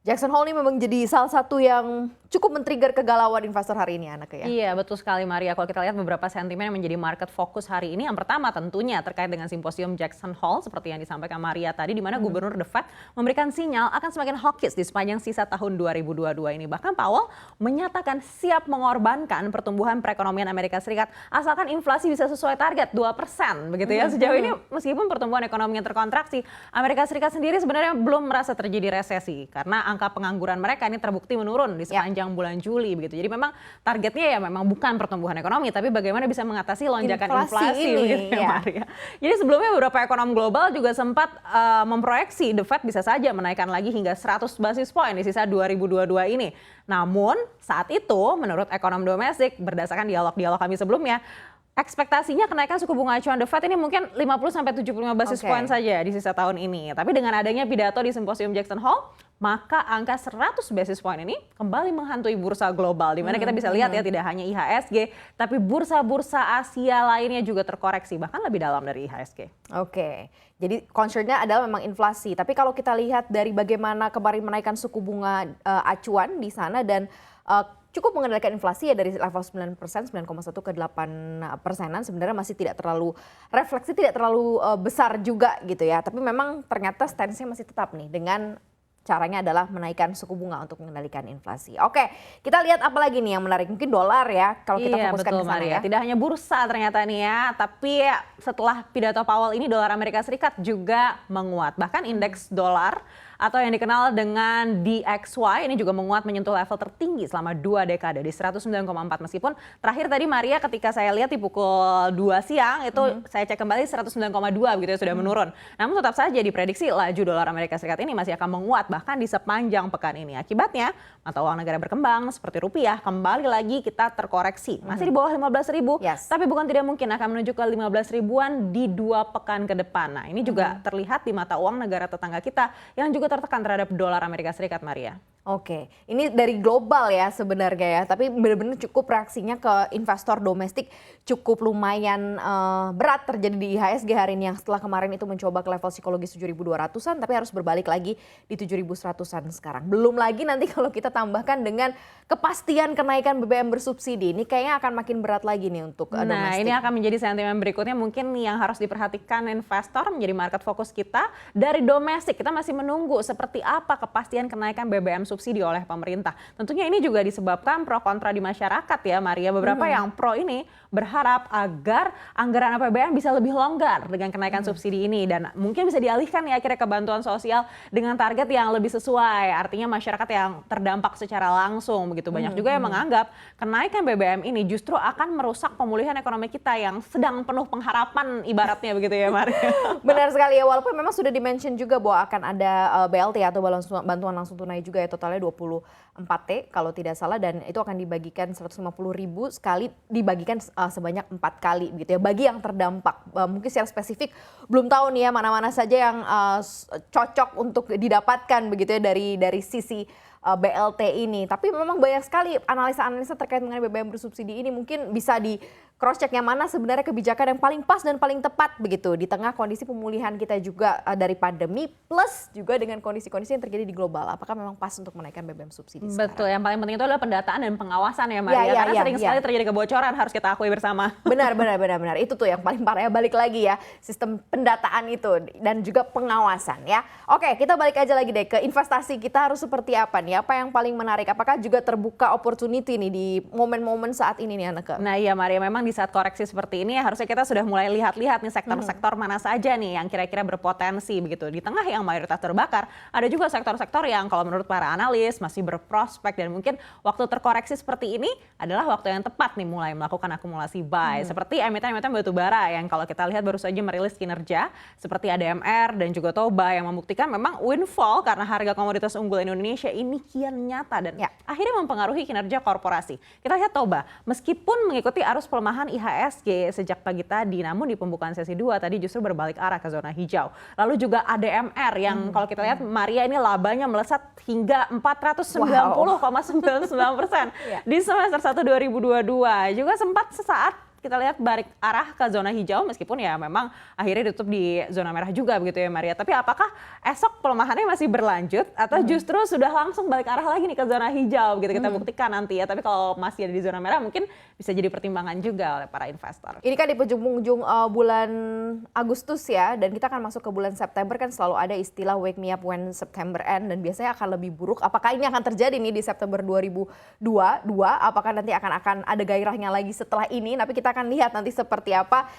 Jackson Hole ini memang jadi salah satu yang cukup men-trigger kegalauan investor hari ini anaknya ya. Iya betul sekali Maria, kalau kita lihat beberapa sentimen yang menjadi market fokus hari ini, yang pertama tentunya terkait dengan simposium Jackson Hole seperti yang disampaikan Maria tadi, di mana Gubernur The Fed memberikan sinyal akan semakin hawkish di sepanjang sisa tahun 2022 ini. Bahkan Powell menyatakan siap mengorbankan pertumbuhan perekonomian Amerika Serikat asalkan inflasi bisa sesuai target 2% begitu ya. Sejauh ini meskipun pertumbuhan ekonominya terkontraksi, Amerika Serikat sendiri sebenarnya belum merasa terjadi resesi karena angka pengangguran mereka ini terbukti menurun di sepanjang bulan Juli begitu. Jadi memang targetnya ya memang bukan pertumbuhan ekonomi, tapi bagaimana bisa mengatasi lonjakan inflasi ini, begitu ya Maria. Jadi sebelumnya beberapa ekonom global juga sempat memproyeksi The Fed bisa saja menaikkan lagi hingga 100 basis point di sisa 2022 ini. Namun saat itu menurut ekonom domestik berdasarkan dialog-dialog kami sebelumnya, ekspektasinya kenaikan suku bunga acuan The Fed ini mungkin 50-75 basis point saja di sisa tahun ini. Tapi dengan adanya pidato di simposium Jackson Hole, maka angka 100 basis point ini kembali menghantui bursa global. Di mana kita bisa lihat ya, tidak hanya IHSG, tapi bursa-bursa Asia lainnya juga terkoreksi, bahkan lebih dalam dari IHSG. Oke, jadi concernnya adalah memang inflasi. Tapi kalau kita lihat dari bagaimana kemarin menaikkan suku bunga acuan di sana dan cukup mengendalikan inflasi ya dari level 9%, 9,1 ke 8%-an sebenarnya masih tidak terlalu refleksi, tidak terlalu besar juga gitu ya. Tapi memang ternyata stance-nya masih tetap nih dengan caranya adalah menaikkan suku bunga untuk mengendalikan inflasi. Oke, kita lihat apa lagi nih yang menarik, mungkin dolar ya kalau kita fokuskan ke sana ya. Tidak hanya bursa ternyata nih ya, tapi setelah pidato Powell ini dolar Amerika Serikat juga menguat. Bahkan indeks dolar atau yang dikenal dengan DXY ini juga menguat menyentuh level tertinggi selama 2 dekade di 109,4, meskipun terakhir tadi Maria ketika saya lihat di pukul 2 siang itu saya cek kembali 109,2 begitu ya, sudah menurun. Namun tetap saja diprediksi laju dolar Amerika Serikat ini masih akan menguat bahkan di sepanjang pekan ini. Akibatnya mata uang negara berkembang seperti rupiah kembali lagi kita terkoreksi. Masih di bawah 15.000, tapi bukan tidak mungkin akan menuju ke 15 ribuan di 2 pekan ke depan. Nah ini juga terlihat di mata uang negara tetangga kita yang juga tertekan terhadap dolar Amerika Serikat, Maria. Oke, ini dari global ya sebenarnya ya, tapi benar-benar cukup reaksinya ke investor domestik cukup lumayan berat terjadi di IHSG hari ini yang setelah kemarin itu mencoba ke level psikologis 7.200-an tapi harus berbalik lagi di 7.100-an sekarang. Belum lagi nanti kalau kita tambahkan dengan kepastian kenaikan BBM bersubsidi, ini kayaknya akan makin berat lagi nih untuk domestik. Nah ini akan menjadi sentimen berikutnya mungkin yang harus diperhatikan investor, menjadi market fokus kita. Dari domestik kita masih menunggu seperti apa kepastian kenaikan BBM subsidi oleh pemerintah. Tentunya ini juga disebabkan pro kontra di masyarakat ya Maria. Beberapa yang pro ini berharap agar anggaran APBN bisa lebih longgar dengan kenaikan subsidi ini dan mungkin bisa dialihkan ya akhirnya ke bantuan sosial dengan target yang lebih sesuai. Artinya masyarakat yang terdampak secara langsung begitu. Banyak juga yang menganggap kenaikan BBM ini justru akan merusak pemulihan ekonomi kita yang sedang penuh pengharapan ibaratnya begitu ya Maria. Benar sekali ya, walaupun memang sudah di-mention juga bahwa akan ada BLT atau bantuan langsung tunai juga ya, totalnya 24T kalau tidak salah, dan itu akan dibagikan 150.000 sekali, dibagikan sebanyak 4 kali begitu ya bagi yang terdampak. Mungkin secara spesifik belum tahu nih ya mana-mana saja yang cocok untuk didapatkan begitu ya dari sisi BLT ini. Tapi memang banyak sekali analisa-analisa terkait mengenai BBM bersubsidi ini, mungkin bisa di cross check yang mana sebenarnya kebijakan yang paling pas dan paling tepat begitu di tengah kondisi pemulihan kita juga dari pandemi plus juga dengan kondisi-kondisi yang terjadi di global. Apakah memang pas untuk menaikkan BBM subsidi sekarang? Betul, yang paling penting itu adalah pendataan dan pengawasan ya Maria, karena sering sekali terjadi kebocoran, harus kita akui bersama. Benar. Itu tuh yang paling parah ya, balik lagi ya sistem pendataan itu dan juga pengawasan ya. Oke, kita balik aja lagi deh ke investasi kita harus seperti apa nih? Apa yang paling menarik? Apakah juga terbuka opportunity nih di momen-momen saat ini nih Anneke? Nah iya Maria, memang di saat koreksi seperti ini harusnya kita sudah mulai lihat-lihat nih sektor-sektor mana saja nih yang kira-kira berpotensi begitu. Di tengah yang mayoritas terbakar, ada juga sektor-sektor yang kalau menurut para analis masih berprospek dan mungkin waktu terkoreksi seperti ini adalah waktu yang tepat nih mulai melakukan akumulasi buy. Seperti emiten-emiten batubara yang kalau kita lihat baru saja merilis kinerja seperti ADMR dan juga Toba yang membuktikan memang windfall karena harga komoditas unggul Indonesia ini kian nyata dan akhirnya mempengaruhi kinerja korporasi. Kita lihat Toba, meskipun mengikuti arus pelemahan IHSG sejak pagi tadi, namun di pembukaan sesi 2 tadi justru berbalik arah ke zona hijau. Lalu juga ADMR yang kalau kita lihat Maria ini labanya melesat hingga 490,99% di semester 1 2022. Juga sempat sesaat kita lihat balik arah ke zona hijau meskipun ya memang akhirnya ditutup di zona merah juga begitu ya Maria. Tapi apakah esok pelemahannya masih berlanjut atau justru sudah langsung balik arah lagi nih ke zona hijau gitu, kita buktikan nanti ya. Tapi kalau masih ada di zona merah mungkin bisa jadi pertimbangan juga oleh para investor. Ini kan di penghujung bulan Agustus ya, dan kita akan masuk ke bulan September, kan selalu ada istilah wake me up when September end, dan biasanya akan lebih buruk. Apakah ini akan terjadi nih di September 2022? Apakah nanti akan ada gairahnya lagi setelah ini? Tapi kita akan lihat nanti seperti apa.